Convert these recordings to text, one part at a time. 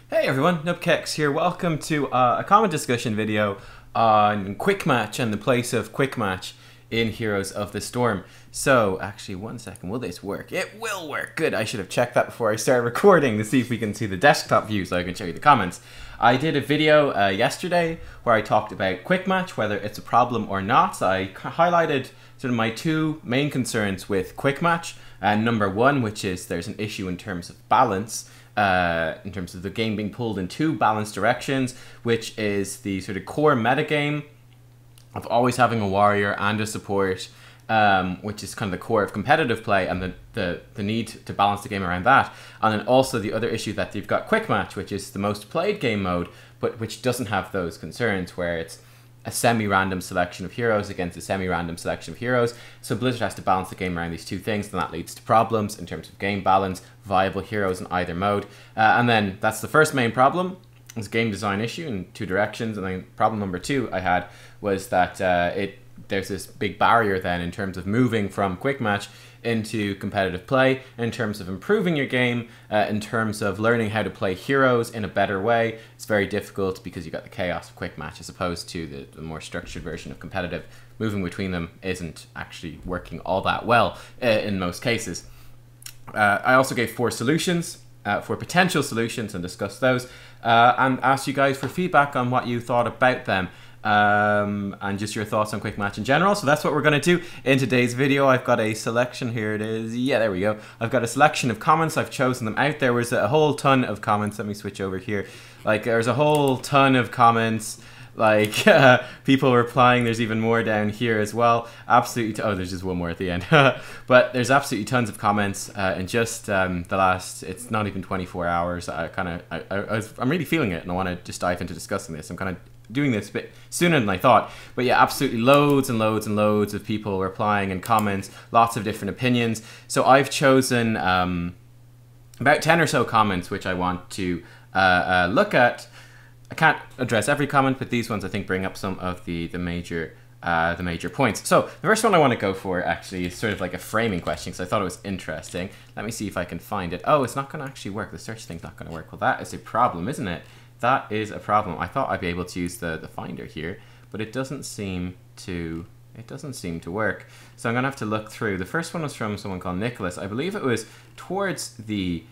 Hey everyone, Nubkeks here. Welcome to a comment discussion video on Quick Match and the place of Quick Match in Heroes of the Storm. So, actually, one second, will this work? It will work! Good, I should have checked that before I started recording to see if we can see the desktop view so I can show you the comments. I did a video yesterday where I talked about Quick Match, whether it's a problem or not. So I highlighted sort of my two main concerns with Quick Match. Number one, which is there's an issue in terms of balance. In terms of the game being pulled in two balanced directions, which is the sort of core metagame of always having a warrior and a support, which is kind of the core of competitive play, and the need to balance the game around that. And then also the other issue that you've got Quick Match, which is the most played game mode, but which doesn't have those concerns, where it's a semi-random selection of heroes against a semi-random selection of heroes. So Blizzard has to balance the game around these two things, and that leads to problems in terms of game balance, viable heroes in either mode. And then that's the first main problem, is game design issue in two directions. And then problem number two I had was that there's this big barrier then in terms of moving from Quick Match into competitive play, in terms of improving your game, in terms of learning how to play heroes in a better way. It's very difficult because you got the chaos of Quick Match as opposed to the more structured version of competitive. Moving between them isn't actually working all that well in most cases. I also gave four solutions, four potential solutions, and discussed those, and asked you guys for feedback on what you thought about them. And just your thoughts on Quick Match in general. So that's what we're going to do in today's video. I've got a selection, here it is, yeah, there we go. I've got a selection of comments, I've chosen them out. There was a whole ton of comments. Let me switch over here. Like, there's a whole ton of comments, like people replying. There's even more down here as well. Absolutely, oh, there's just one more at the end. But there's absolutely tons of comments in just the last, it's not even 24 hours. I'm really feeling it, and I want to just dive into discussing this. I'm kind of doing this a bit sooner than I thought, but yeah, absolutely loads and loads and loads of people replying and comments, lots of different opinions. So I've chosen about 10 or so comments which I want to look at. I can't address every comment, but these ones I think bring up some of the major points. So the first one I want to go for actually is sort of like a framing question, because I thought it was interesting. Let me see if I can find it. Oh, it's not going to actually work. The search thing's not going to work. Well, that is a problem, isn't it? That is a problem. I thought I'd be able to use the finder here, but it doesn't seem to work. So I'm gonna have to look through. The first one was from someone called Nicholas. I believe it was towards the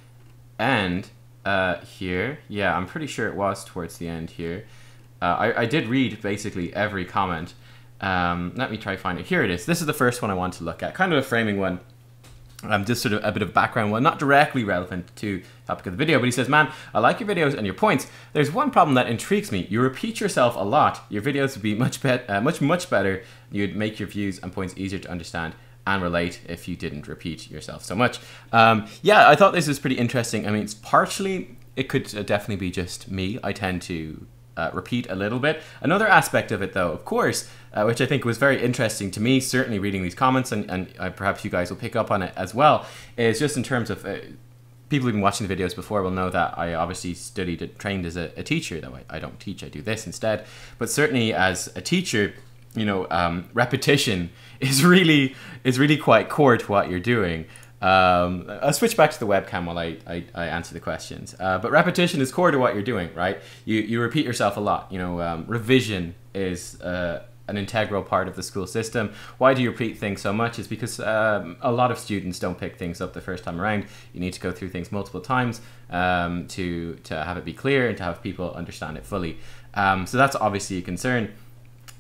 end here. Yeah, I'm pretty sure it was towards the end here. I did read basically every comment. Let me try find it. Here it is. This is the first one I want to look at. Kind of a framing one. Just sort of a bit of background one, not directly relevant to the topic of the video, but he says, man, I like your videos and your points. There's one problem that intrigues me. You repeat yourself a lot. Your videos would be much better. You'd make your views and points easier to understand and relate if you didn't repeat yourself so much. Yeah, I thought this was pretty interesting. I mean, it's partially, it could definitely be just me. I tend to repeat a little bit. Another aspect of it, though, of course, which I think was very interesting to me, certainly reading these comments, and perhaps you guys will pick up on it as well, is just in terms of people who've been watching the videos before will know that I obviously studied and trained as a teacher, though I don't teach, I do this instead. But certainly as a teacher, you know, repetition is really quite core to what you're doing. I'll switch back to the webcam while I answer the questions. But repetition is core to what you're doing, right? You repeat yourself a lot. You know, revision is an integral part of the school system. Why do you repeat things so much? Is because a lot of students don't pick things up the first time around. You need to go through things multiple times to have it be clear and to have people understand it fully. So that's obviously a concern.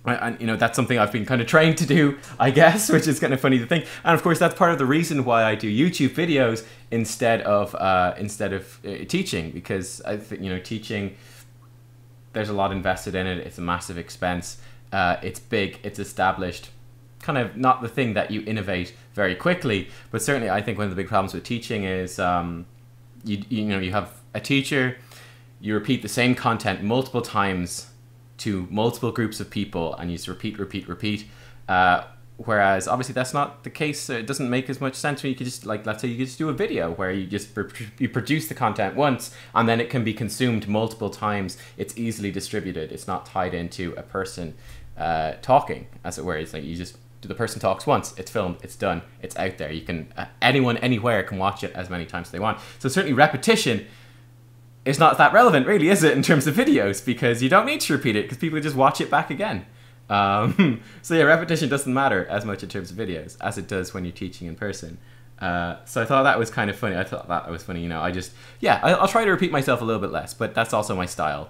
And you know, that's something I've been kind of trained to do, I guess, which is kind of funny to think. And of course, that's part of the reason why I do YouTube videos instead of teaching, because I think, you know, teaching, there's a lot invested in it. It's a massive expense. It's big. It's established. Kind of not the thing that you innovate very quickly, but certainly I think one of the big problems with teaching is you have a teacher, you repeat the same content multiple times to multiple groups of people, and you just repeat. Whereas obviously that's not the case. It doesn't make as much sense when you could just, like, let's say you could just do a video where you just you produce the content once and then it can be consumed multiple times. It's easily distributed. It's not tied into a person talking, as it were. It's like you just, the person talks once, it's filmed, it's done, it's out there. You can anyone anywhere can watch it as many times as they want. So certainly repetition it's not that relevant, really, is it, in terms of videos? Because you don't need to repeat it, because people just watch it back again. So yeah, repetition doesn't matter as much in terms of videos as it does when you're teaching in person. So I thought that was kind of funny. I thought that was funny, you know. I'll try to repeat myself a little bit less, but that's also my style.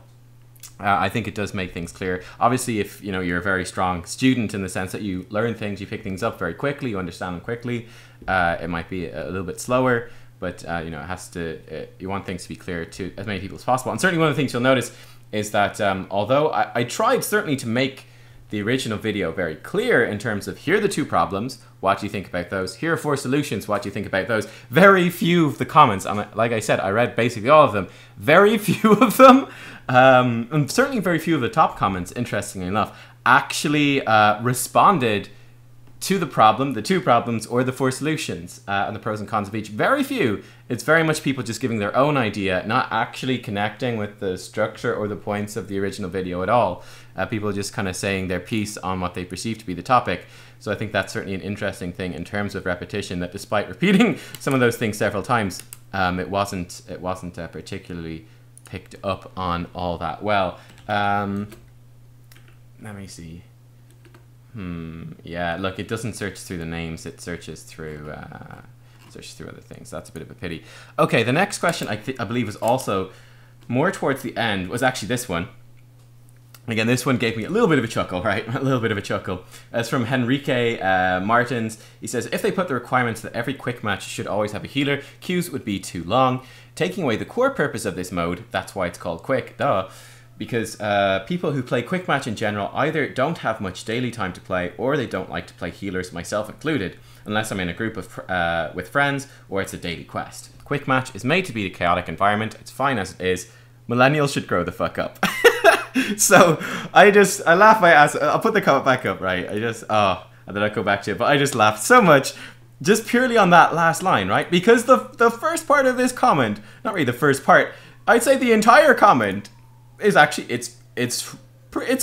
I think it does make things clear. Obviously, if you know you're a very strong student in the sense that you learn things, you pick things up very quickly, you understand them quickly. It might be a little bit slower, but you know, it has to. You want things to be clear to as many people as possible. And certainly, one of the things you'll notice is that although I tried certainly to make the original video very clear in terms of here are the 2 problems, what do you think about those? Here are 4 solutions, what do you think about those? Very few of the comments, like I said, I read basically all of them. Very few of them, and certainly very few of the top comments, interestingly enough, actually responded to the problem, the 2 problems, or the 4 solutions, and the pros and cons of each. Very few. It's very much people just giving their own idea, not actually connecting with the structure or the points of the original video at all. People just kind of saying their piece on what they perceive to be the topic. So I think that's certainly an interesting thing in terms of repetition, that despite repeating some of those things several times, it wasn't particularly picked up on all that well. Let me see. Yeah, look, it doesn't search through the names, it searches through other things. That's a bit of a pity. Okay, the next question I believe was also more towards the end, was actually this one. Again, this one gave me a little bit of a chuckle, right? A little bit of a chuckle. It's from Henrique Martins. He says, if they put the requirements that every quick match should always have a healer, queues would be too long. Taking away the core purpose of this mode, that's why it's called quick, duh. Because people who play quick match in general either don't have much daily time to play, or they don't like to play healers, myself included, unless I'm in a group of with friends, or it's a daily quest. Quick match is made to be a chaotic environment. It's fine as it is. Millennials should grow the fuck up. So I laugh my ass. I'll put the comment back up, right? And then I'll go back to it. But I just laughed so much just purely on that last line, right? Because the first part of this comment, not really the first part, I'd say the entire comment is actually, it's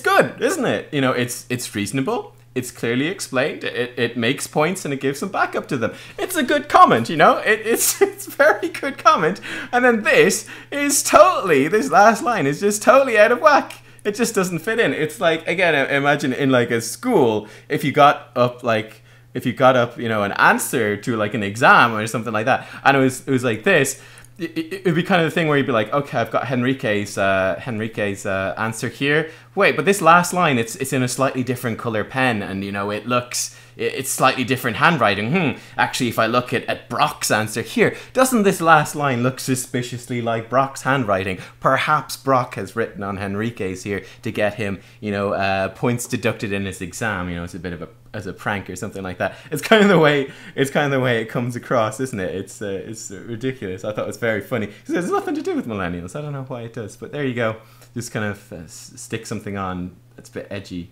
good, isn't it? You know, it's reasonable. It's clearly explained. It makes points and it gives some backup to them. It's a good comment, you know. It's very good comment. And then this last line is just totally out of whack. It just doesn't fit in. It's like, again, imagine in like a school, if you got up, you know, an answer to like an exam or something like that, and it was like this. It'd be kind of the thing where you'd be like, okay, I've got Henrique's answer here. Wait, but this last line, it's in a slightly different color pen, and you know it's slightly different handwriting. Actually, if I look at Brock's answer here, doesn't this last line look suspiciously like Brock's handwriting? Perhaps Brock has written on Henrique's here to get him, you know, points deducted in his exam. You know, it's a bit of as a prank or something like that. It's kind of the way it comes across, isn't it? It's ridiculous. I thought it was very funny. There's nothing to do with millennials. I don't know why it does, but there you go. Just kind of stick something on that's a bit edgy.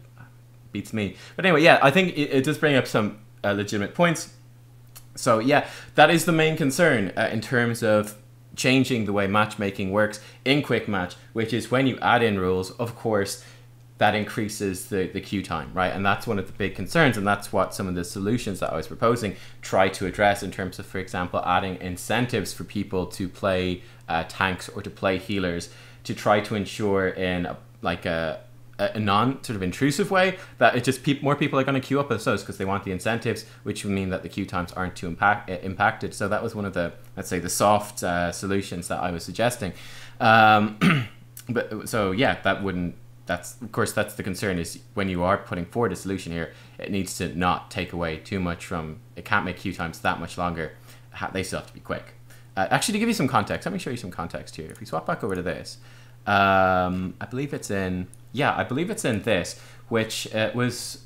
Beats me. But anyway, yeah, I think it does bring up some legitimate points. So yeah, that is the main concern in terms of changing the way matchmaking works in quick match, which is when you add in rules, of course, that increases the queue time, right? And that's one of the big concerns, and that's what some of the solutions that I was proposing try to address in terms of, for example, adding incentives for people to play tanks or to play healers, to try to ensure in a non sort of intrusive way that it just more people are going to queue up as those because they want the incentives, which would mean that the queue times aren't too impacted. So that was one of the, let's say, the soft solutions that I was suggesting. But so yeah, of course that's the concern, is when you are putting forward a solution here, it needs to not take away too much from, it can't make queue times that much longer. They still have to be quick. Actually, to give you some context, let me show you some context here. If we swap back over to this, I believe it's in this, which was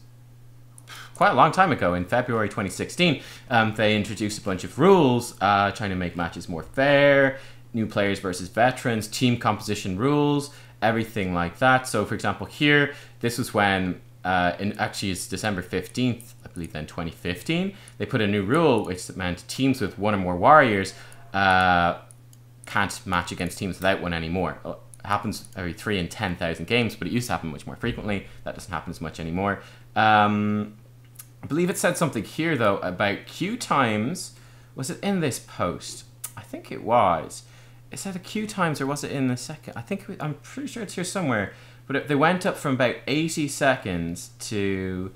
quite a long time ago, in February 2016. They introduced a bunch of rules, trying to make matches more fair, new players versus veterans, team composition rules, everything like that. So for example here, this was when, actually it's December 15th, I believe then 2015, they put a new rule which meant teams with one or more warriors can't match against teams without one anymore. It happens every 3 in 10,000 games, but it used to happen much more frequently. That doesn't happen as much anymore. I believe it said something here though about queue times. Was it in this post? I think it was. is that a queue times or was it in the second? I think I'm pretty sure it's here somewhere. But they went up from about 80 seconds to,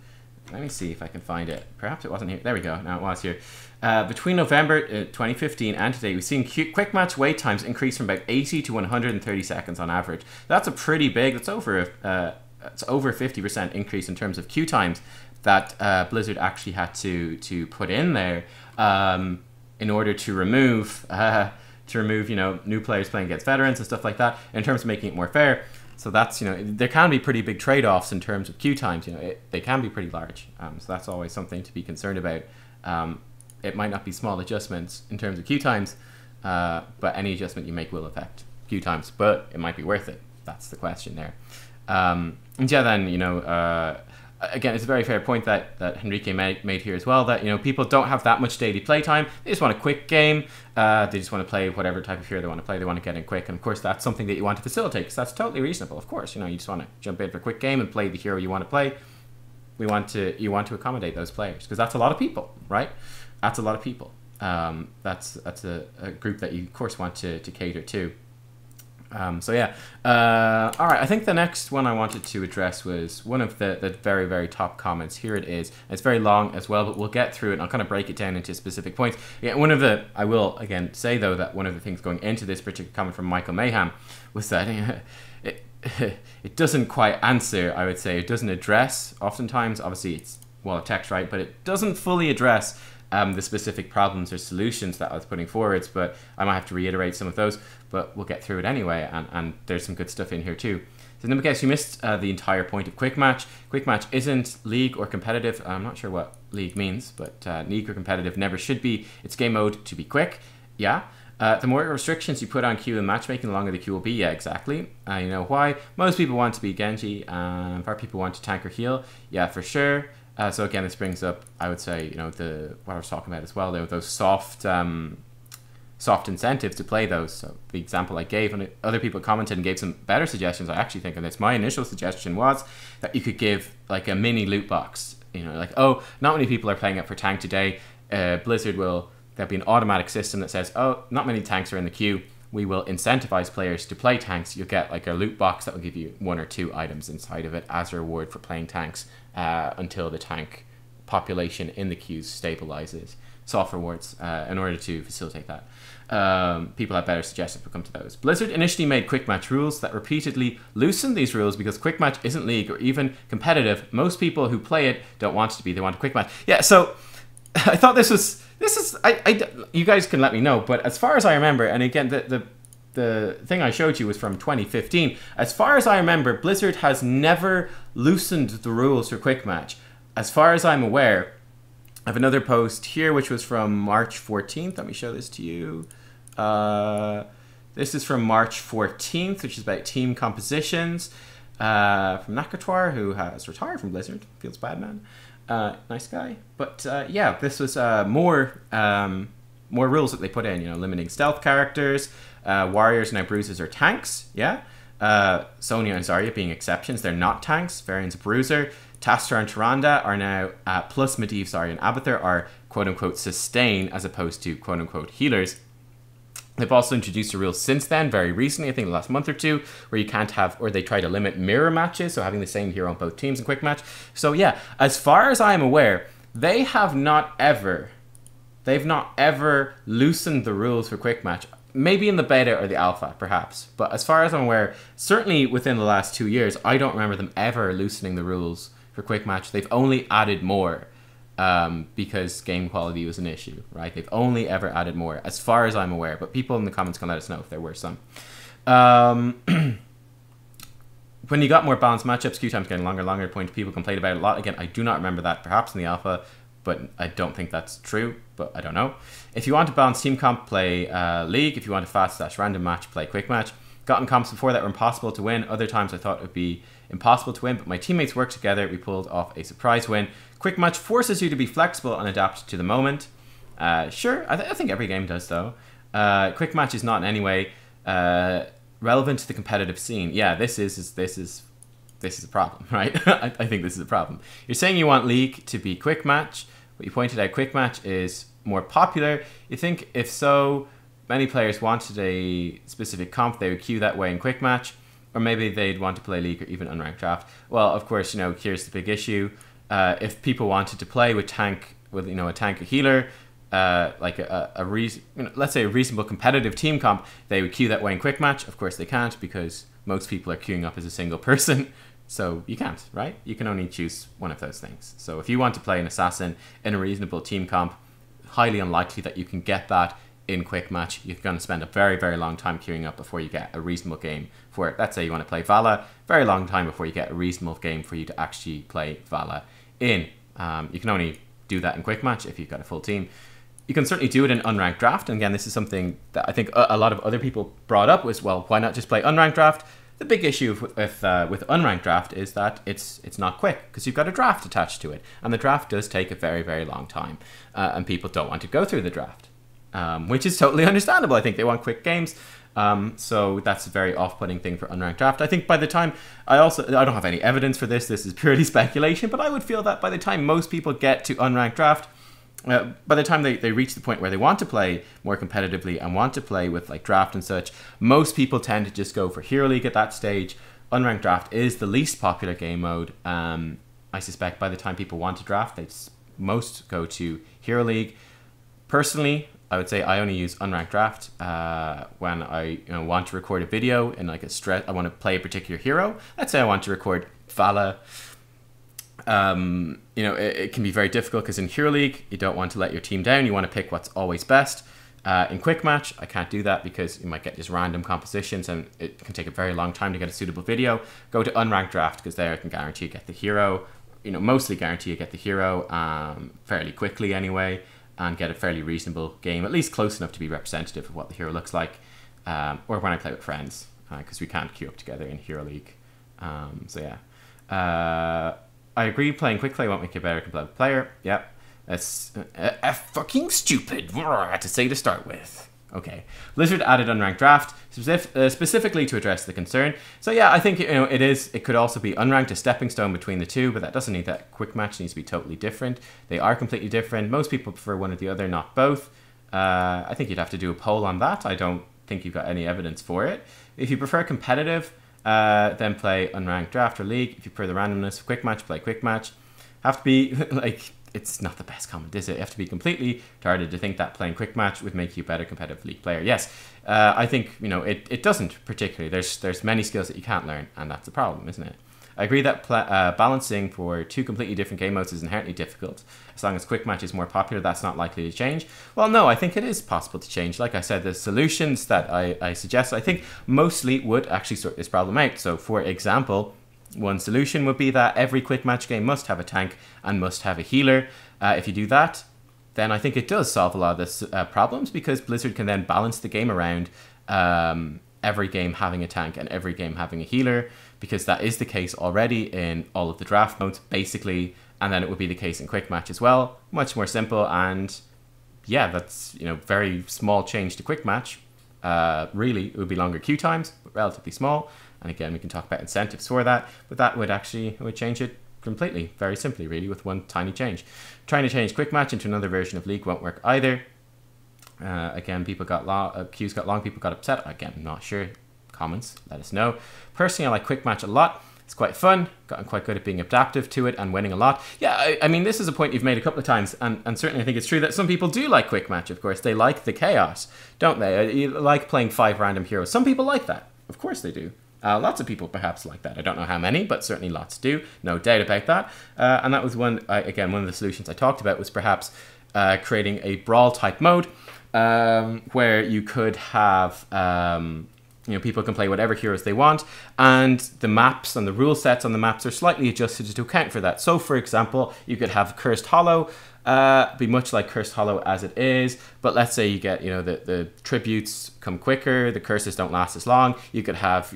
let me see if I can find it. Perhaps it wasn't here. There we go. Now it was here. Between November 2015 and today, we've seen quick match wait times increase from about 80 to 130 seconds on average. That's a pretty big. That's over it's over 50% increase in terms of queue times that Blizzard actually had to put in there in order to remove you know, new players playing against veterans and stuff like that, in terms of making it more fair. So that's, you know, there can be pretty big trade-offs in terms of queue times. You know, they can be pretty large. So that's always something to be concerned about. It might not be small adjustments in terms of queue times, but any adjustment you make will affect queue times. But it might be worth it. That's the question there. And yeah, then, you know, again, it's a very fair point that Henrique made here as well, that, you know, people don't have that much daily playtime. They just want a quick game. They just want to play whatever type of hero they want to play. They want to get in quick. And of course, that's something that you want to facilitate, because that's totally reasonable. Of course, you know, you just want to jump in for a quick game and play the hero you want to play. You want to accommodate those players, because that's a lot of people, right? That's a lot of people. That's a group that you, of course, want to cater to. So yeah, all right, I think the next one I wanted to address was one of the very, very top comments. Here it is. It's very long as well, but we'll get through it and I'll kind of break it down into specific points. Yeah, I will again say though that one of the things going into this particular comment from Michael Mayhem was that it doesn't quite answer, I would say. It doesn't address, oftentimes, obviously it's wall of text, right, but it doesn't fully address the specific problems or solutions that I was putting forwards, but I might have to reiterate some of those, but we'll get through it anyway, and there's some good stuff in here too. So Nubkeks, you missed the entire point of quick match. Quick match isn't league or competitive. I'm not sure what league means, but league or competitive never should be. It's game mode to be quick. Yeah. The more restrictions you put on queue and matchmaking, the longer the queue will be. Yeah, exactly. You know why? Most people want to be Genji, and far people want to tank or heal. Yeah, for sure. So again, this brings up, I would say, you know, what I was talking about as well, those soft incentives to play those. So the example I gave, and other people commented and gave some better suggestions, I actually think, on this. My initial suggestion was that you could give like a mini loot box. You know, like, oh, not many people are playing it for tank today. Blizzard there'll be an automatic system that says, oh, not many tanks are in the queue. We will incentivize players to play tanks. You'll get like a loot box that will give you 1 or 2 items inside of it as a reward for playing tanks until the tank population in the queues stabilizes. Soft rewards in order to facilitate that. People have better suggestions. We'll come to those. Blizzard initially made quick match rules that repeatedly loosened these rules because quick match isn't league or even competitive. Most people who play it don't want it to be. They want a quick match. Yeah, so I thought this is you guys can let me know, but as far as I remember, and again, the thing I showed you was from 2015. As far as I remember, Blizzard has never loosened the rules for quick match. As far as I'm aware, I have another post here, which was from March 14th. Let me show this to you. This is from March 14th, which is about team compositions from Nakatoire, who has retired from Blizzard. Feels bad, man. Nice guy. But yeah, this was more rules that they put in, you know, limiting stealth characters, warriors, now bruisers are tanks, yeah. Sonya and Zarya being exceptions, they're not tanks. Variants of bruiser, Tastar and Tyrande are now, plus Medivh, Zarya and Abathur are quote-unquote sustain as opposed to quote-unquote healers. They've also introduced a rule since then, very recently, I think the last month or two, where you can't have, or they try to limit mirror matches, so having the same hero on both teams in quick match. So yeah, as far as I am aware, they've not ever loosened the rules for quick match. Maybe in the beta or the alpha, perhaps. But as far as I'm aware, certainly within the last 2 years, I don't remember them ever loosening the rules for quick match. They've only added more. Because game quality was an issue, right? They've only ever added more, as far as I'm aware. But people in the comments can let us know if there were some. When you got more balanced matchups, queue times getting longer, point people complained about it a lot. Again, I do not remember that, perhaps in the alpha, but I don't think that's true, but I don't know. If you want to balance team comp, play league. If you want a fast/random match, play quick match. Gotten comps before that were impossible to win. Other times I thought it would be impossible to win, but my teammates worked together. We pulled off a surprise win. Quick match forces you to be flexible and adapt to the moment. Sure, I think every game does though. Quick match is not in any way relevant to the competitive scene. Yeah, this is a problem, right? I think this is a problem. You're saying you want league to be quick match, but you pointed out quick match is more popular. You think if so, many players wanted a specific comp, they would queue that way in quick match, or maybe they'd want to play League or even unranked draft. Well, of course, here's the big issue. If people wanted to play with tank, with a tank or healer, like let's say a reasonable competitive team comp, they would queue that way in quick match. Of course, they can't because most people are queuing up as a single person. So you can't, right? You can only choose one of those things. So if you want to play an assassin in a reasonable team comp, highly unlikely that you can get that in quick match. You're going to spend a very, very long time queuing up before you get a reasonable game for it. Let's say you want to play Vala, very long time before you get a reasonable game for you to actually play Vala in. You can only do that in quick match if you've got a full team. You can certainly do it in unranked draft. And again, this is something that I think a lot of other people brought up was, well, why not just play unranked draft? The big issue with unranked draft is that it's not quick because you've got a draft attached to it. And the draft does take a very, very long time. And people don't want to go through the draft, which is totally understandable. I think they want quick games. So that's a very off-putting thing for unranked draft. I think by the time, I don't have any evidence for this. This is purely speculation. But I would feel that by the time most people get to unranked draft, by the time they reach the point where they want to play more competitively and want to play with like draft and such, most people tend to just go for Hero League at that stage. Unranked draft is the least popular game mode. I suspect by the time people want to draft, they most go to Hero League. Personally, I would say I only use unranked draft when I want to record a video in like I want to play a particular hero. Let's say I want to record Vala. It can be very difficult because in Hero League, you don't want to let your team down. You want to pick what's always best. In Quick Match, I can't do that because you might get just random compositions and it can take a very long time to get a suitable video. Go to Unranked Draft because there I can guarantee you get the hero, mostly guarantee you get the hero fairly quickly anyway, and get a fairly reasonable game, at least close enough to be representative of what the hero looks like, or when I play with friends, because we can't queue up together in Hero League. So yeah. I agree, playing quick play won't make you a better competitive player. Yep. That's fucking stupid to say to start with. Okay. Blizzard added unranked draft specifically to address the concern. So yeah, I think it could also be unranked, a stepping stone between the two, but that doesn't mean that quick match needs to be totally different. They are completely different. Most people prefer one or the other, not both. I think you'd have to do a poll on that. I don't think you've got any evidence for it. If you prefer competitive, then play unranked draft or league. If you prefer the randomness of quick match, play quick match. Have to be like, it's not the best comment, is it? You have to be completely retarded to think that playing quick match would make you a better competitive league player. Yes, I think it doesn't particularly. There's many skills that you can't learn, and that's a problem, isn't it? I agree that balancing for two completely different game modes is inherently difficult. As long as quick match is more popular, that's not likely to change. Well, no, I think it is possible to change. Like I said, the solutions that I suggest, I think mostly would actually sort this problem out. So, for example, one solution would be that every quick match game must have a tank and must have a healer. If you do that, then I think it does solve a lot of this problems, because Blizzard can then balance the game around every game having a tank and every game having a healer, because that is the case already in all of the draft modes, basically, and then it would be the case in quick match as well. Much more simple, and yeah, that's very small change to quick match. Really, it would be longer queue times, but relatively small. And again, we can talk about incentives for that, but that would change it completely, very simply, really, with one tiny change. Trying to change quick match into another version of League won't work either. Again, people got queues got long, people got upset. Again, I'm not sure. Comments, let us know. Personally, I like quick match a lot. It's quite fun. Gotten quite good at being adaptive to it and winning a lot. Yeah, I mean, this is a point you've made a couple of times, and certainly I think it's true that some people do like quick match, of course. They like the chaos, don't they? You like playing 5 random heroes. Some people like that. Of course they do. Lots of people perhaps like that. I don't know how many, but certainly lots do. No doubt about that. And that was one of the solutions I talked about was perhaps creating a Brawl type mode where you could have... people can play whatever heroes they want, and the maps and the rule sets on the maps are slightly adjusted to account for that. So, for example, you could have Cursed Hollow be much like Cursed Hollow as it is, but let's say you get, the tributes come quicker, the curses don't last as long. You could have,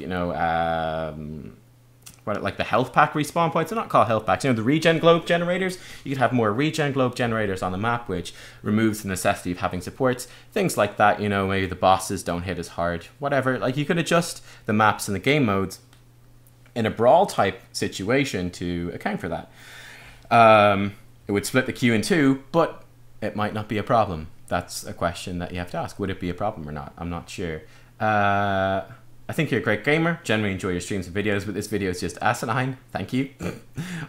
like the health pack respawn points. They're not called health packs. The regen globe generators. You could have more regen globe generators on the map, which removes the necessity of having supports. Things like that. Maybe the bosses don't hit as hard. Whatever. Like, you could adjust the maps and the game modes in a Brawl type situation to account for that. It would split the queue in two, but it might not be a problem. that's a question that you have to ask. Would it be a problem or not? I'm not sure. I think you're a great gamer. Generally enjoy your streams and videos, but this video is just asinine. Thank you.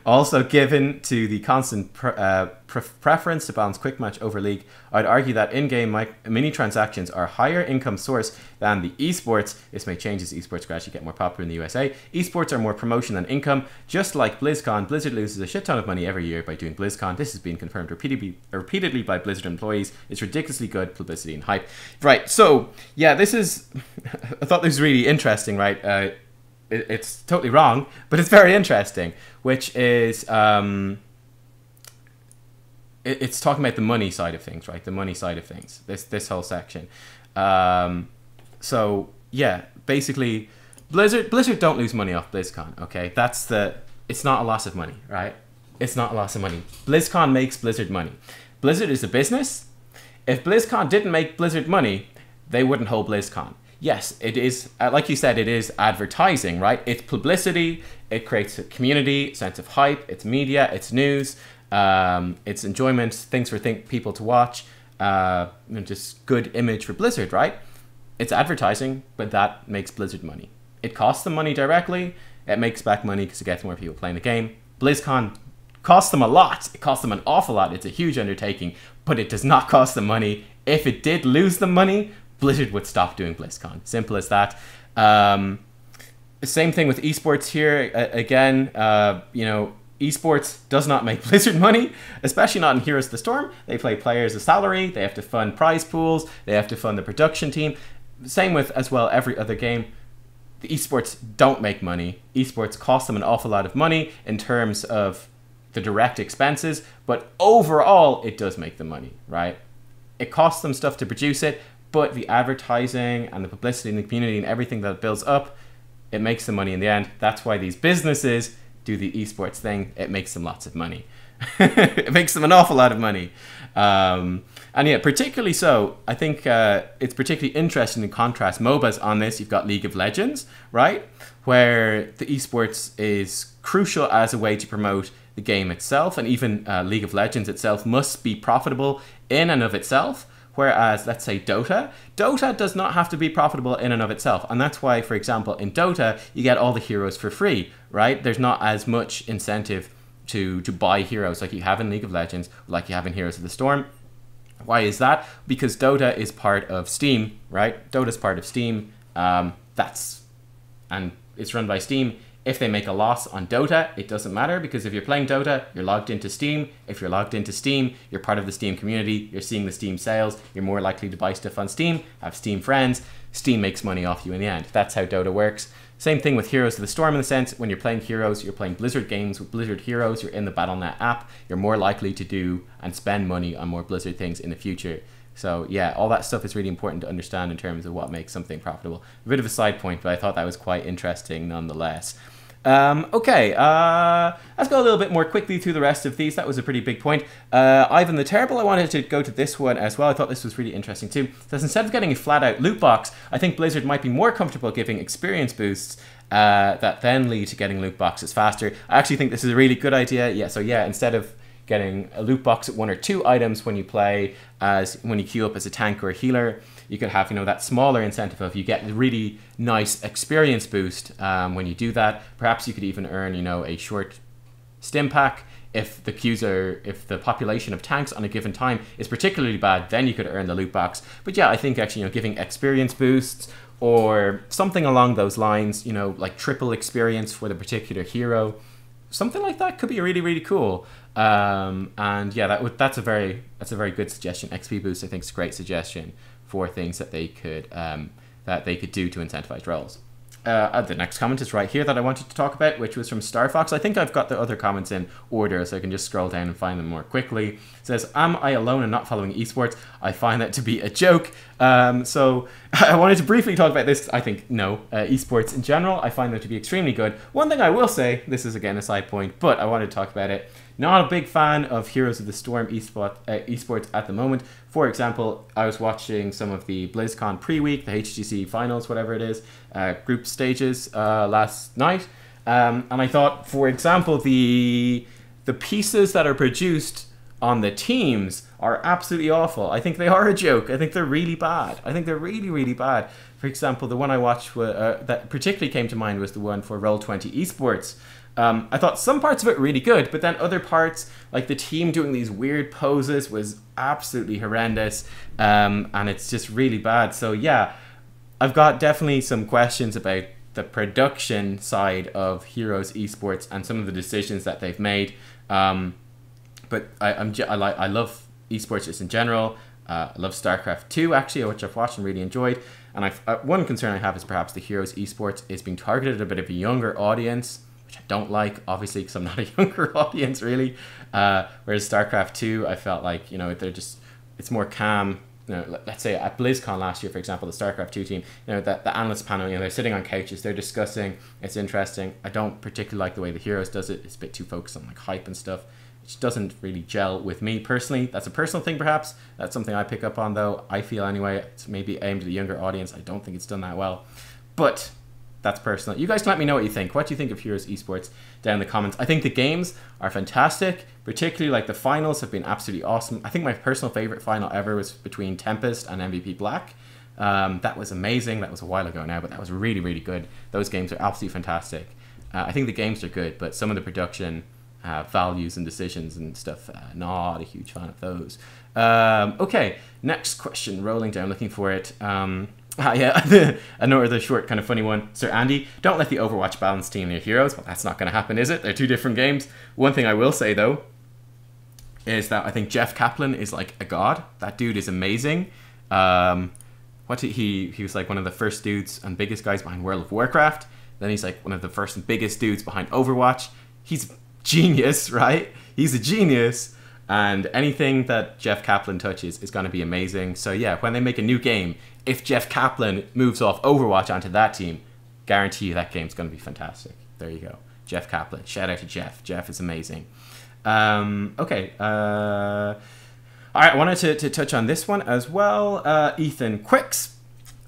Also, given to the constant preference to balance quick match over league, I'd argue that in-game mini transactions are a higher income source than the esports. This may change as esports gradually get more popular in the USA. Esports are more promotion than income. Just like BlizzCon, Blizzard loses a shit ton of money every year by doing BlizzCon. This has been confirmed repeatedly by Blizzard employees. It's ridiculously good publicity and hype. Right, so, yeah, this is... I thought this was really interesting, right? It's totally wrong, but it's very interesting, which is... it's talking about the money side of things, right? The money side of things, this whole section. So, yeah, basically, Blizzard don't lose money off BlizzCon, okay? It's not a loss of money, right? It's not a loss of money. BlizzCon makes Blizzard money. Blizzard is a business. If BlizzCon didn't make Blizzard money, they wouldn't hold BlizzCon. Yes, it is, like you said, it is advertising, right? It's publicity, it creates a community, sense of hype, it's media, it's news, it's enjoyment, things for people to watch, just good image for Blizzard, right? It's advertising, but that makes Blizzard money. It costs them money directly, it makes back money because it gets more people playing the game. BlizzCon costs them a lot, it costs them an awful lot, it's a huge undertaking, but it does not cost them money. If it did lose them money, Blizzard would stop doing BlizzCon. Simple as that. Same thing with esports here. Again, you know, esports does not make Blizzard money, especially not in Heroes of the Storm. They pay players a salary. They have to fund prize pools. They have to fund the production team. Same with, as well, every other game. The esports don't make money. Esports cost them an awful lot of money in terms of the direct expenses, but overall, it does make them money, right? It costs them stuff to produce it, but the advertising and the publicity and the community and everything that it builds up, it makes them money in the end. That's why these businesses do the esports thing. It makes them lots of money. It makes them an awful lot of money. And yeah, particularly so, I think it's particularly interesting to contrast MOBAs on this. You've got League of Legends, right? Where the esports is crucial as a way to promote the game itself. And even League of Legends itself must be profitable in and of itself. Whereas, let's say Dota does not have to be profitable in and of itself. And that's why, for example, in Dota, you get all the heroes for free, right? There's not as much incentive to buy heroes like you have in League of Legends, like you have in Heroes of the Storm. Why is that? Because Dota is part of Steam, right? Dota's part of Steam. And it's run by Steam. If they make a loss on Dota, it doesn't matter, because if you're playing Dota, you're logged into Steam. If you're logged into Steam, you're part of the Steam community. You're seeing the Steam sales. You're more likely to buy stuff on Steam, have Steam friends. Steam makes money off you in the end. That's how Dota works. Same thing with Heroes of the Storm in the sense, when you're playing Heroes, you're playing Blizzard games with Blizzard heroes. You're in the Battle.net app. You're more likely to do and spend money on more Blizzard things in the future. So yeah, all that stuff is really important to understand in terms of what makes something profitable. A bit of a side point, but I thought that was quite interesting nonetheless. Okay, let's go a little bit more quickly through the rest of these. That was a pretty big point. Ivan the Terrible, I wanted to go to this one as well. I thought this was really interesting too. It says, instead of getting a flat-out loot box, I think Blizzard might be more comfortable giving experience boosts that then lead to getting loot boxes faster. I actually think this is a really good idea. Yeah, so yeah, instead of getting a loot box at 1 or 2 items when you play, when you queue up as a tank or a healer, you could have, you know, that smaller incentive of you get a really nice experience boost when you do that. Perhaps you could even earn, you know, a short stim pack. If the population of tanks on a given time is particularly bad, then you could earn the loot box. But yeah, I think actually, you know, giving experience boosts or something along those lines, you know, like triple experience for the particular hero, something like that could be really, really cool. And yeah, that's a very good suggestion. XP boost, I think, is a great suggestion for things that they could do to incentivize roles. The next comment is right here that I wanted to talk about, which was from Star Fox. I think I've got the other comments in order, so I can just scroll down and find them more quickly. It says, am I alone in not following esports? I find that to be a joke. So I wanted to briefly talk about this. I think, no, esports in general, I find them to be extremely good. One thing I will say, this is again a side point, but I wanted to talk about it. Not a big fan of Heroes of the Storm esports at the moment. For example, I was watching some of the BlizzCon pre-week, the HGC finals, whatever it is, group stages last night. And I thought, for example, the pieces that are produced on the teams are absolutely awful. I think they are a joke. I think they're really bad. I think they're really, really bad. For example, the one I watched that particularly came to mind was the one for Roll20 Esports. I thought some parts of it were really good, but then other parts, like the team doing these weird poses, was absolutely horrendous, and it's just really bad. So yeah, I've got definitely some questions about the production side of Heroes Esports and some of the decisions that they've made. But I love esports just in general. I love StarCraft 2 actually, which I've watched and really enjoyed. And one concern I have is perhaps the Heroes Esports is being targeted at a bit of a younger audience, which I don't like, obviously, because I'm not a younger audience really. Whereas StarCraft 2, I felt like, you know, it's more calm. You know, let's say at BlizzCon last year, for example, the StarCraft 2 team, you know, the analyst panel, you know, they're sitting on couches, they're discussing, it's interesting. I don't particularly like the way the Heroes does it. It's a bit too focused on like hype and stuff, which doesn't really gel with me personally. That's a personal thing perhaps. That's something I pick up on though, I feel anyway. It's maybe aimed at a younger audience. I don't think it's done that well. But that's personal. You guys can let me know what you think. What do you think of Heroes Esports down in the comments? I think the games are fantastic, particularly like the finals have been absolutely awesome. I think my personal favorite final ever was between Tempest and MVP Black. That was amazing. That was a while ago now, but that was really, really good. Those games are absolutely fantastic. I think the games are good, but some of the production values and decisions and stuff, not a huge fan of those. Okay, next question, rolling down, looking for it. Yeah, another short, kind of funny one. Sir Andy, don't let the Overwatch balance team near Heroes. Well, that's not going to happen, is it? They're two different games. One thing I will say, though, is that I think Jeff Kaplan is like a god. That dude is amazing. He was like one of the first dudes and biggest guys behind World of Warcraft. Then he's like one of the first and biggest dudes behind Overwatch. He's genius, right? He's a genius. And anything that Jeff Kaplan touches is going to be amazing. So yeah, when they make a new game, if Jeff Kaplan moves off Overwatch onto that team, guarantee you that game's going to be fantastic. There you go. Jeff Kaplan. Shout out to Jeff. Jeff is amazing. Okay. All right, I wanted to touch on this one as well. Ethan Quicks.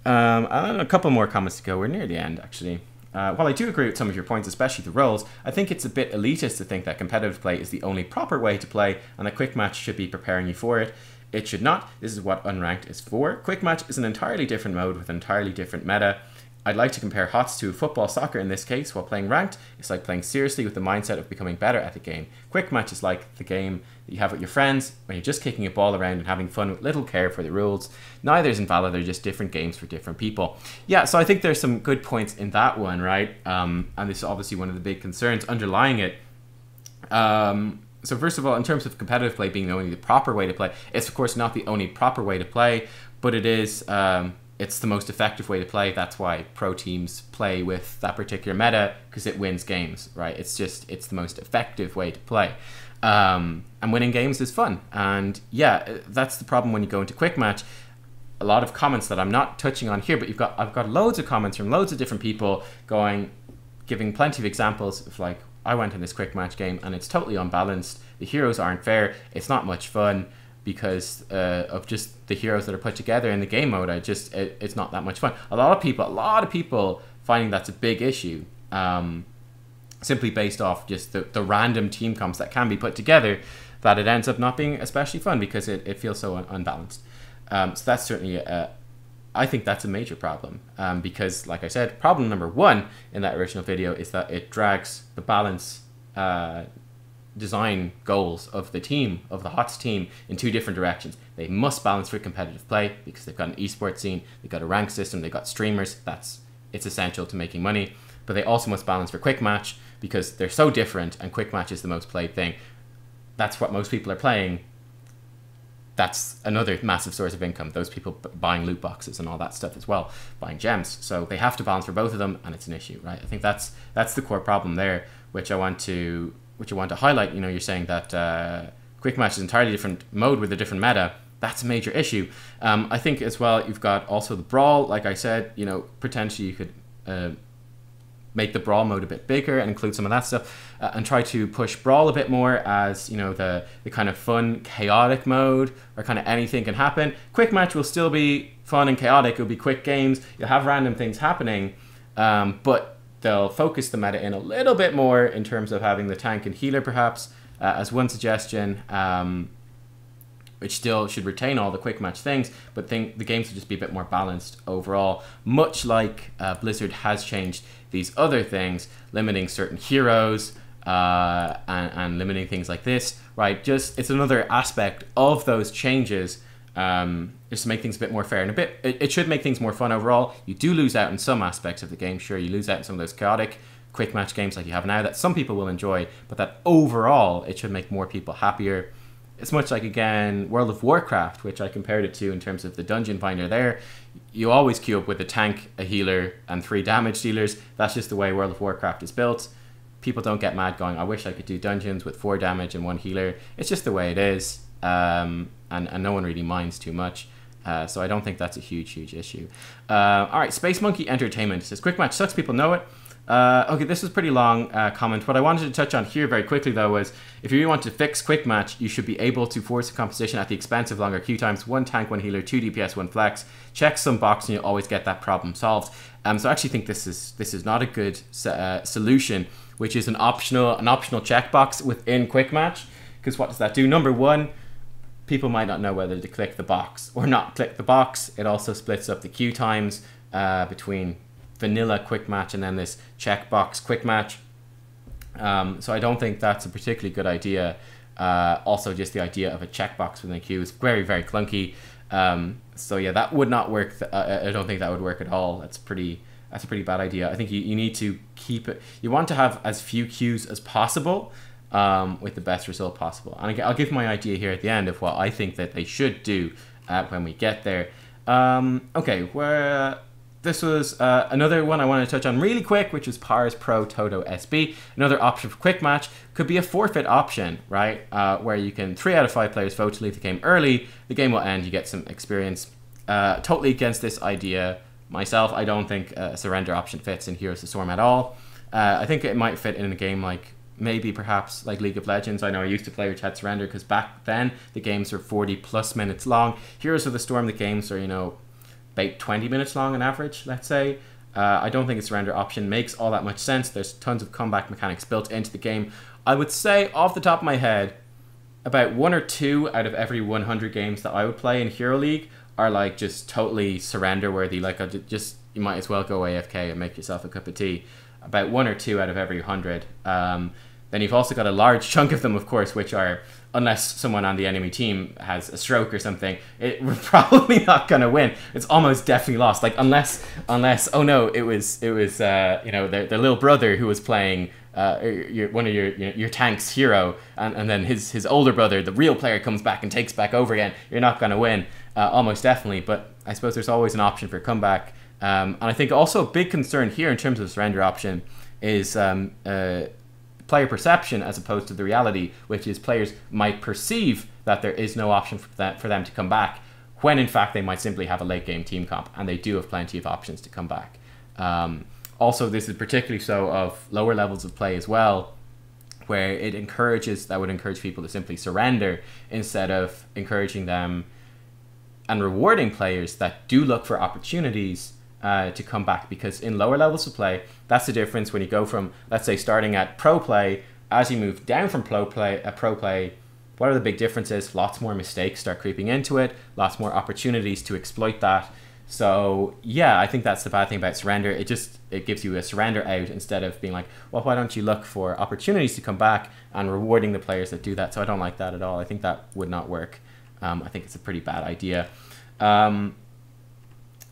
A couple more comments to go. We're near the end, actually. While I do agree with some of your points, especially the roles, I think it's a bit elitist to think that competitive play is the only proper way to play and a quick match should be preparing you for it. It should not. This is what Unranked is for. Quick match is an entirely different mode with an entirely different meta. I'd like to compare HOTS to football soccer in this case. While playing ranked, it's like playing seriously with the mindset of becoming better at the game. Quick match is like the game that you have with your friends when you're just kicking a ball around and having fun with little care for the rules. Neither is invalid, they're just different games for different people. Yeah, so I think there's some good points in that one, right? And this is obviously one of the big concerns underlying it. So first of all, in terms of competitive play being the only proper way to play, it's of course not the only proper way to play, but it is... it's the most effective way to play. That's why pro teams play with that particular meta, because it wins games, right? It's the most effective way to play. And winning games is fun. And yeah, that's the problem when you go into quick match. A lot of comments that I'm not touching on here, but I've got loads of comments from loads of different people giving plenty of examples of like, I went in this quick match game and it's totally unbalanced. The heroes aren't fair. It's not much fun. Because of just the heroes that are put together in the game mode, it's not that much fun. A lot of people finding that's a big issue, simply based off just the random team comps that can be put together, that it ends up not being especially fun because it feels so unbalanced. So that's certainly, I think that's a major problem, because like I said, problem number one in that original video is that it drags the balance design goals of the team, of the HOTS team, in two different directions. They must balance for competitive play because they've got an esports scene, they've got a rank system, they've got streamers, it's essential to making money. But they also must balance for quick match because they're so different and quick match is the most played thing. That's what most people are playing. That's another massive source of income. Those people buying loot boxes and all that stuff as well, buying gems. So they have to balance for both of them, and it's an issue, right? I think that's the core problem there, which I want to highlight. You know, you're saying that quick match is an entirely different mode with a different meta. That's a major issue. I think as well, you've got also the Brawl. Like I said, you know, potentially you could make the Brawl mode a bit bigger and include some of that stuff, and try to push Brawl a bit more as, you know, the kind of fun, chaotic mode where kind of anything can happen. Quick match will still be fun and chaotic. It'll be quick games. You'll have random things happening, but they'll focus the meta in a little bit more in terms of having the tank and healer perhaps as one suggestion. which still should retain all the quick match things, but the games will just be a bit more balanced overall, much like Blizzard has changed these other things, limiting certain heroes and limiting things like this, right? Just, it's another aspect of those changes, just to make things a bit more fair and it should make things more fun overall. You do lose out in some aspects of the game, sure, you lose out in some of those chaotic quick match games like you have now that some people will enjoy, but that overall it should make more people happier. It's much like, again, World of Warcraft, which I compared it to in terms of the dungeon finder there. You always queue up with a tank, a healer, and 3 damage dealers. That's just the way World of Warcraft is built. People don't get mad going, I wish I could do dungeons with 4 damage and 1 healer. It's just the way it is, and no one really minds too much. So I don't think that's a huge issue. Alright, Space Monkey Entertainment says, quick match sucks, people know it. Okay, this was a pretty long comment. What I wanted to touch on here very quickly, though, was if you really want to fix quick match, you should be able to force a composition at the expense of longer queue times. 1 tank, 1 healer, 2 DPS, 1 flex. Check some box, and you'll always get that problem solved. So I actually think this is not a good solution, which is an optional checkbox within quick match. Because what does that do? Number one, people might not know whether to click the box or not click the box. It also splits up the queue times between vanilla quick match and then this checkbox quick match. So I don't think that's a particularly good idea. Also, just the idea of a checkbox within a queue is very clunky. So yeah, that would not work. I don't think that would work at all. That's a pretty bad idea. I think you need to keep it. You want to have as few queues as possible, with the best result possible. And I'll give my idea here at the end of what I think that they should do when we get there. Okay, this was another one I wanted to touch on really quick, which is Pars Pro Toto SB. Another option for quick match could be a forfeit option, right? Where you can 3 out of 5 players vote to leave the game early. The game will end. You get some experience. Totally against this idea myself. I don't think a surrender option fits in Heroes of the Storm at all. I think it might fit in a game like maybe perhaps like League of Legends. I know I used to play which had surrender because back then the games were 40+ minutes long. Heroes of the Storm, the games are, you know, about 20 minutes long on average, let's say. I don't think a surrender option makes all that much sense. There's tons of comeback mechanics built into the game. I would say, off the top of my head, about 1 or 2 out of every 100 games that I would play in Hero League are like just totally surrender worthy. Like, just you might as well go AFK and make yourself a cup of tea. About 1 or 2 out of every 100. Then you've also got a large chunk of them, of course, which are, unless someone on the enemy team has a stroke or something, we're probably not going to win. It's almost definitely lost. Like, unless, oh no, it was you know, their little brother who was playing one of your tank's hero, and then his older brother, the real player, comes back and takes back over again. You're not going to win, almost definitely. But I suppose there's always an option for comeback. And I think also a big concern here in terms of the surrender option is player perception as opposed to the reality, which is players might perceive that there is no option for them to come back, when in fact they might simply have a late game team comp, and they do have plenty of options to come back. Also, this is particularly so of lower levels of play as well, where that would encourage people to simply surrender instead of encouraging them and rewarding players that do look for opportunities to come back. Because in lower levels of play, that's the difference when you go from, let's say, starting at pro play, as you move down from pro play, what are the big differences? Lots more mistakes start creeping into it, lots more opportunities to exploit that. So yeah, I think that's the bad thing about surrender. It gives you a surrender out instead of being like, well, why don't you look for opportunities to come back and rewarding the players that do that. So I don't like that at all. I think that would not work. I think it's a pretty bad idea.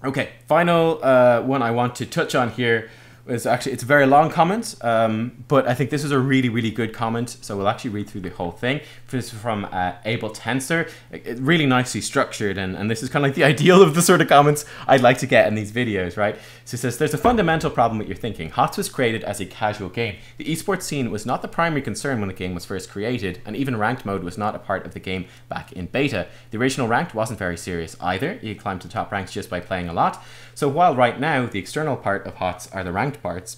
Okay, final one I want to touch on here is actually, it's a very long comment, but I think this is a really good comment, so we'll actually read through the whole thing. This is from Able Tensor. Really nicely structured, and this is kind of like the ideal of the sort of comments I'd like to get in these videos, right? So it says, there's a fundamental problem with your thinking. HOTS was created as a casual game. The esports scene was not the primary concern when the game was first created, and even ranked mode was not a part of the game back in beta. The original ranked wasn't very serious either. You climbed to the top ranks just by playing a lot. So while right now the external part of HOTS are the ranked parts,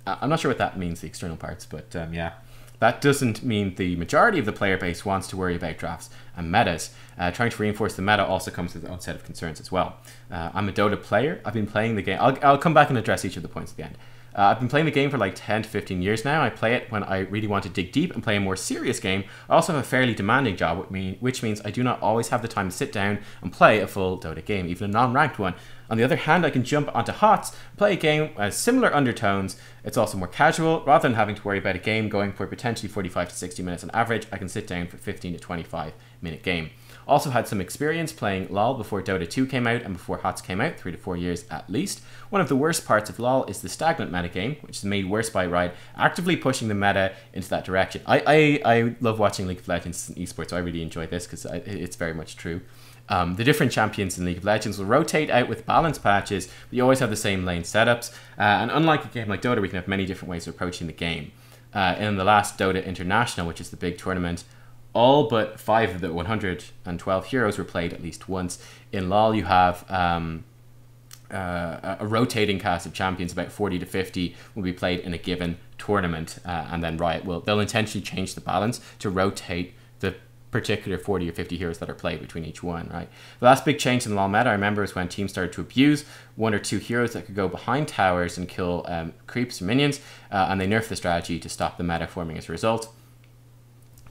I'm not sure what that means, the external parts, but yeah. That doesn't mean the majority of the player base wants to worry about drafts and metas. Trying to reinforce the meta also comes with its own set of concerns as well. I'm a Dota player. I've been playing the game. I'll come back and address each of the points at the end. I've been playing the game for like 10 to 15 years now. I play it when I really want to dig deep and play a more serious game. I also have a fairly demanding job, which means I do not always have the time to sit down and play a full Dota game, even a non-ranked one. On the other hand, I can jump onto HOTS, play a game with similar undertones. It's also more casual. Rather than having to worry about a game going for potentially 45 to 60 minutes on average, I can sit down for 15 to 25 minute game. Also had some experience playing LoL before Dota 2 came out and before HOTS came out, 3 to 4 years at least. One of the worst parts of LoL is the stagnant metagame, which is made worse by Riot actively pushing the meta into that direction. I love watching League of Legends and esports, so I really enjoy this because it's very much true. The different champions in League of Legends will rotate out with balance patches, but you always have the same lane setups. And unlike a game like Dota, we can have many different ways of approaching the game. In the last Dota International, which is the big tournament, all but 5 of the 112 heroes were played at least once. In LoL, you have a rotating cast of champions, about 40 to 50 will be played in a given tournament, and then Riot they'll intentionally change the balance to rotate the particular 40 or 50 heroes that are played between each one, right? The last big change in the LoL meta, I remember, is when teams started to abuse 1 or 2 heroes that could go behind towers and kill creeps or minions, and they nerfed the strategy to stop the meta forming as a result.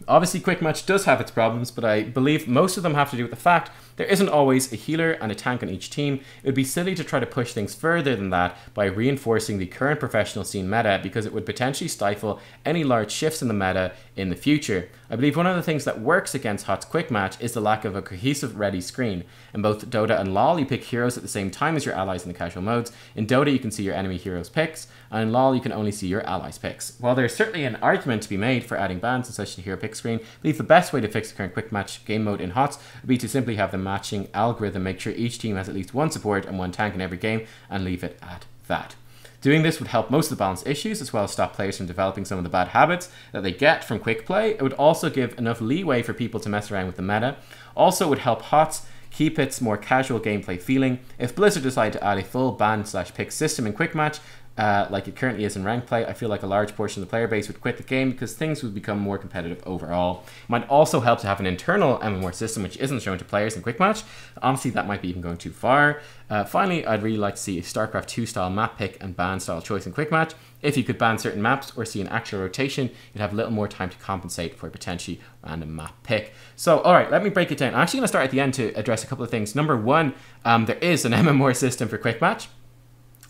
Obviously, Quick Match does have its problems, but I believe most of them have to do with the fact there isn't always a healer and a tank on each team. It would be silly to try to push things further than that by reinforcing the current professional scene meta, because it would potentially stifle any large shifts in the meta in the future. I believe one of the things that works against HOTS Quick Match is the lack of a cohesive ready screen. In both Dota and LoL, you pick heroes at the same time as your allies in the casual modes. In Dota, you can see your enemy heroes' picks, and in LoL, you can only see your allies' picks. While there's certainly an argument to be made for adding bans and such to hero pick screen, I believe the best way to fix the current Quick Match game mode in HOTS would be to simply have the matching algorithm make sure each team has at least 1 support and 1 tank in every game, and leave it at that. Doing this would help most of the balance issues, as well as stop players from developing some of the bad habits that they get from quick play. It would also give enough leeway for people to mess around with the meta. Also, it would help HOTS keep its more casual gameplay feeling. If Blizzard decided to add a full ban/pick system in Quick Match, like it currently is in ranked play, I feel like a large portion of the player base would quit the game because things would become more competitive overall. It might also help to have an internal MMR system which isn't shown to players in Quick Match. Honestly, that might be even going too far. Finally, I'd really like to see a StarCraft 2 style map pick and ban style choice in Quick Match. If you could ban certain maps or see an actual rotation, you'd have a little more time to compensate for a potentially random map pick. So, alright, let me break it down. I'm actually going to start at the end to address a couple of things. Number one, there is an MMR system for Quick Match.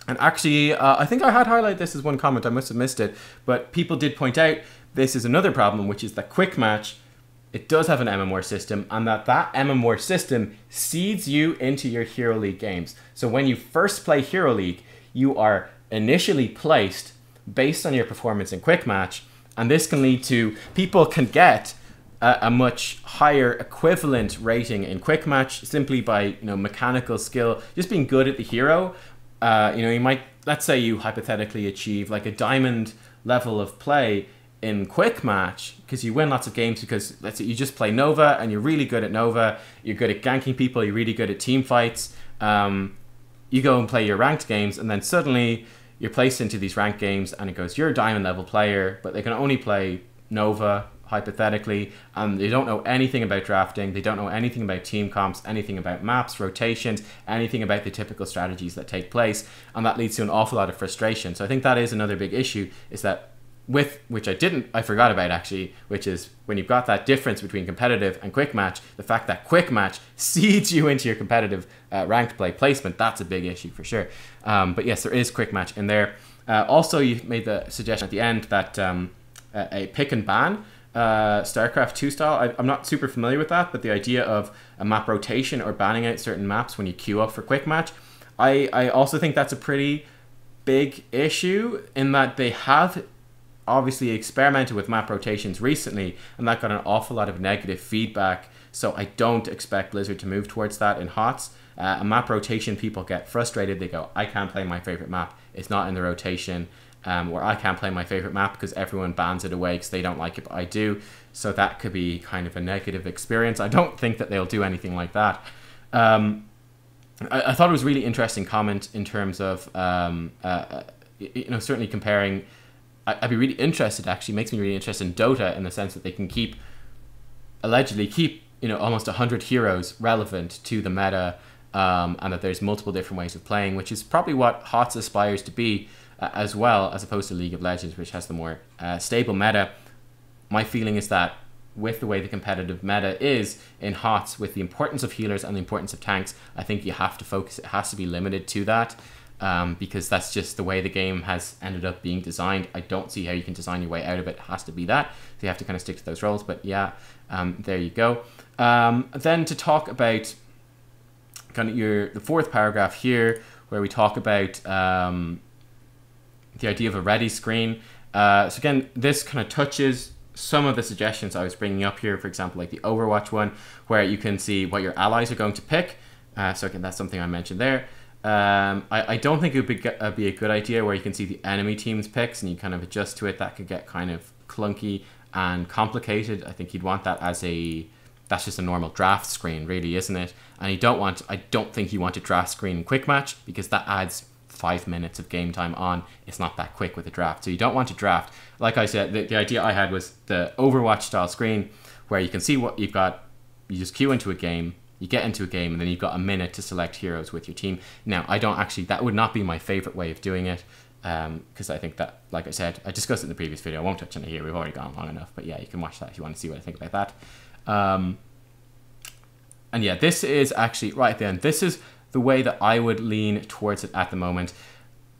And actually, I think I had highlighted this as one comment, I must have missed it, but people did point out this is another problem, which is that Quick Match, it does have an MMR system, and that MMR system seeds you into your Hero League games. So when you first play Hero League, you are initially placed based on your performance in Quick Match, and this can lead to people can get a much higher equivalent rating in Quick Match simply by mechanical skill, just being good at the hero. You might, let's say you hypothetically achieve like a diamond level of play in Quick Match because you win lots of games because let's say you just play Nova and you're really good at Nova, you're good at ganking people, you're really good at team fights. You go and play your ranked games and then suddenly you're placed into these ranked games and it goes, you're a diamond level player, but they can only play Nova hypothetically, and they don't know anything about drafting, they don't know anything about team comps, anything about maps, rotations, anything about the typical strategies that take place, and that leads to an awful lot of frustration. So I think that is another big issue, is that which I forgot about actually, which is when you've got that difference between competitive and Quick Match, the fact that Quick Match seeds you into your competitive ranked play placement, that's a big issue for sure. But yes, there is Quick Match in there. Also, you made the suggestion at the end that a pick and ban StarCraft 2 style. I'm not super familiar with that, but the idea of a map rotation or banning out certain maps when you queue up for Quick Match, I also think that's a pretty big issue in that they have obviously experimented with map rotations recently and that got an awful lot of negative feedback, so I don't expect Blizzard to move towards that in HOTS. A map rotation, people get frustrated, they go, I can't play my favorite map, it's not in the rotation. Or I can't play my favorite map because everyone bans it away because they don't like it, but I do. So that could be kind of a negative experience. I don't think that they'll do anything like that. I thought it was a really interesting comment in terms of, certainly comparing. I'd be really interested, actually, makes me really interested in Dota in the sense that they can allegedly keep, almost 100 heroes relevant to the meta, and that there's multiple different ways of playing, which is probably what HOTS aspires to be. as well, as opposed to League of Legends, which has the more stable meta. My feeling is that with the way the competitive meta is in HOTS, with the importance of healers and the importance of tanks, I think you have to focus. It has to be limited to that. Because that's just the way the game has ended up being designed. I don't see how you can design your way out of it. It has to be that. So you have to kind of stick to those roles. But yeah, there you go. Then to talk about kind of the fourth paragraph here, where we talk about the idea of a ready screen. So again, this kind of touches some of the suggestions I was bringing up here. For example, like the Overwatch one, where you can see what your allies are going to pick. So again, that's something I mentioned there. I don't think it would be a good idea where you can see the enemy team's picks and you kind of adjust to it. That could get kind of clunky and complicated. I think you'd want that as that's just a normal draft screen, really, isn't it? And I don't think you want a draft screen in quick match, because that adds 5 minutes of game time on. It's not that quick with a draft. So you don't want to draft. Like I said, the idea I had was the Overwatch style screen where you can see what you've got. You just queue into a game. You get into a game and then you've got a minute to select heroes with your team. Now, that would not be my favorite way of doing it, because I think that, like I said, I discussed it in the previous video. I won't touch on it here. We've already gone long enough. But yeah, you can watch that if you want to see what I think about that. And yeah, this is actually, right at the end, this is the way that I would lean towards it at the moment,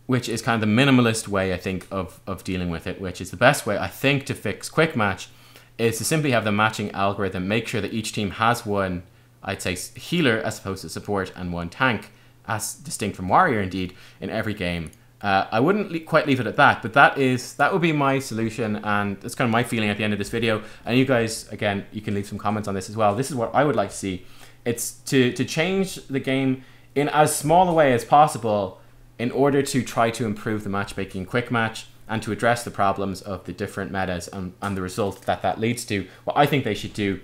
which is kind of the minimalist way, I think, of dealing with it, which is the best way, I think, to fix quick match, is to simply have the matching algorithm, make sure that each team has one, I'd say, healer as opposed to support, and one tank, as distinct from warrior indeed, in every game. I wouldn't quite leave it at that, but that would be my solution, and that's kind of my feeling at the end of this video. And you guys, again, you can leave some comments on this as well. This is what I would like to see. It's to change the game in as small a way as possible in order to try to improve the matchmaking quick match and to address the problems of the different metas and the result that leads to. What I think they should do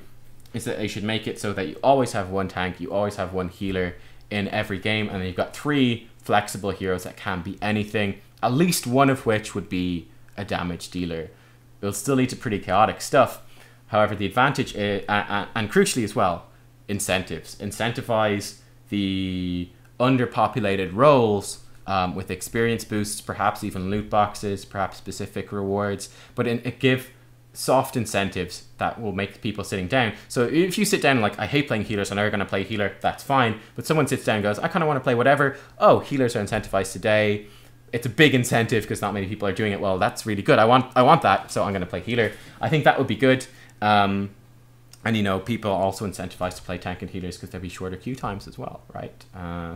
is that they should make it so that you always have one tank, you always have one healer in every game, and then you've got 3 flexible heroes that can be anything, at least one of which would be a damage dealer. It'll still lead to pretty chaotic stuff. However, the advantage is, and crucially as well, incentives. Incentivize the underpopulated roles with experience boosts, perhaps even loot boxes, perhaps specific rewards, but give soft incentives that will make people sitting down. So if you sit down and like, I hate playing healers, I'm never going to play healer, that's fine. But someone sits down and goes, I kind of want to play whatever. Oh, healers are incentivized today. It's a big incentive because not many people are doing it. Well, that's really good. I want that, so I'm going to play healer. I think that would be good. And, you know, people are also incentivized to play tank and healers because there'll be shorter queue times as well, right?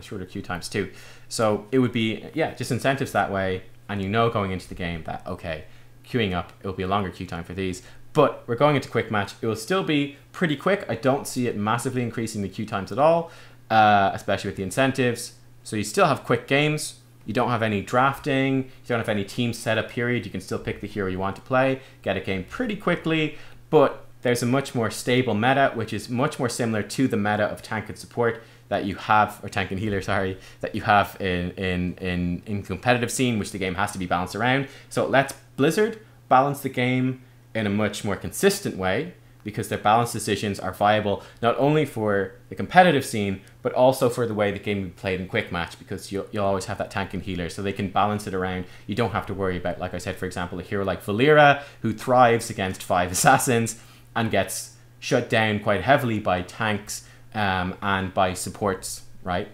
Shorter queue times too. So it would be, yeah, just incentives that way. And you know going into the game that, okay, queuing up, it will be a longer queue time for these. But we're going into quick match. It will still be pretty quick. I don't see it massively increasing the queue times at all, especially with the incentives. So you still have quick games. You don't have any drafting. You don't have any team setup period. You can still pick the hero you want to play, get a game pretty quickly, but there's a much more stable meta, which is much more similar to the meta of tank and support that you have, or tank and healer, sorry, that you have in competitive scene, which the game has to be balanced around. So it lets Blizzard balance the game in a much more consistent way, because their balance decisions are viable not only for the competitive scene, but also for the way the game will be played in quick match, because you'll always have that tank and healer, so they can balance it around. You don't have to worry about, like I said, for example, a hero like Valera, who thrives against 5 assassins and gets shut down quite heavily by tanks and by supports, right?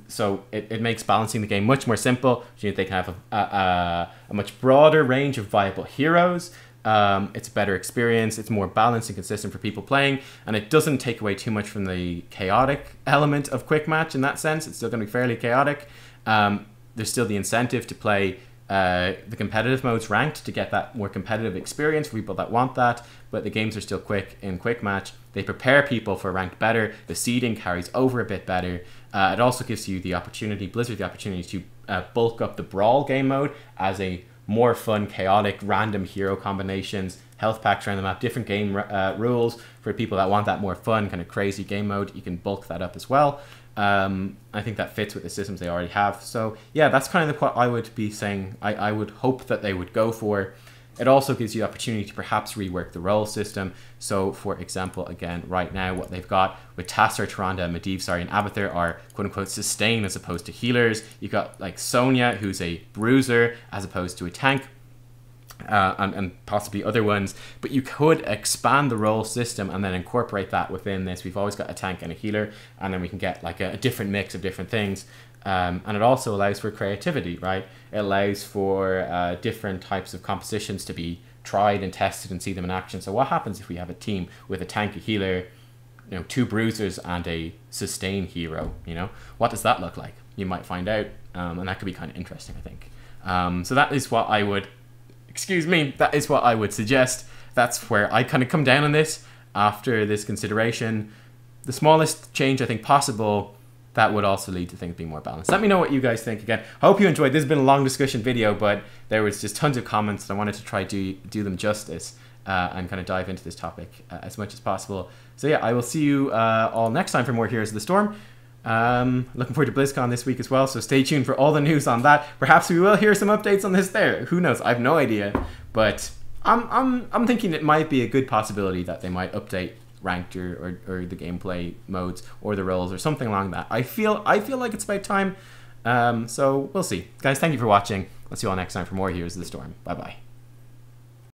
So it makes balancing the game much more simple. They can have a much broader range of viable heroes. It's a better experience. It's more balanced and consistent for people playing, and it doesn't take away too much from the chaotic element of quick match in that sense. It's still going to be fairly chaotic. There's still the incentive to play the competitive modes ranked to get that more competitive experience for people that want that, but the games are still quick in quick match. They prepare people for ranked better. The seeding carries over a bit better. It also gives you the opportunity, Blizzard, the opportunity to bulk up the Brawl game mode as a more fun, chaotic, random hero combinations, health packs around the map, different game rules for people that want that more fun, kind of crazy game mode. You can bulk that up as well. I think that fits with the systems they already have. So yeah, that's kind of what I would be saying. I would hope that they would go for. It also gives you the opportunity to perhaps rework the role system. So for example, again, right now what they've got with Tasser, Tyrande, Medivh, and Abathur are quote unquote sustain as opposed to healers. You've got like Sonya, who's a bruiser as opposed to a tank. And possibly other ones, but you could expand the role system and then incorporate that within this. We've always got a tank and a healer, and then we can get like a different mix of different things. And it also allows for creativity, right? It allows for different types of compositions to be tried and tested and see them in action. So what happens if we have a team with a tank, a healer, 2 bruisers and a sustain hero? What does that look like? You might find out, and that could be kind of interesting, I think. So that is what I would that is what I would suggest. That's where I kind of come down on this after this consideration. The smallest change I think possible that would also lead to things being more balanced. Let me know what you guys think. Again, I hope you enjoyed. This has been a long discussion video, but there was just tons of comments and I wanted to try to do them justice and kind of dive into this topic as much as possible. So yeah, I will see you all next time for more Heroes of the Storm. Looking forward to BlizzCon this week as well, so stay tuned for all the news on that. Perhaps we will hear some updates on this there. Who knows? I have no idea, but I'm thinking it might be a good possibility that they might update ranked or the gameplay modes or the roles or something along that. I feel like it's about time. So we'll see, guys. Thank you for watching. I'll see you all next time for more Heroes of the Storm. Bye bye.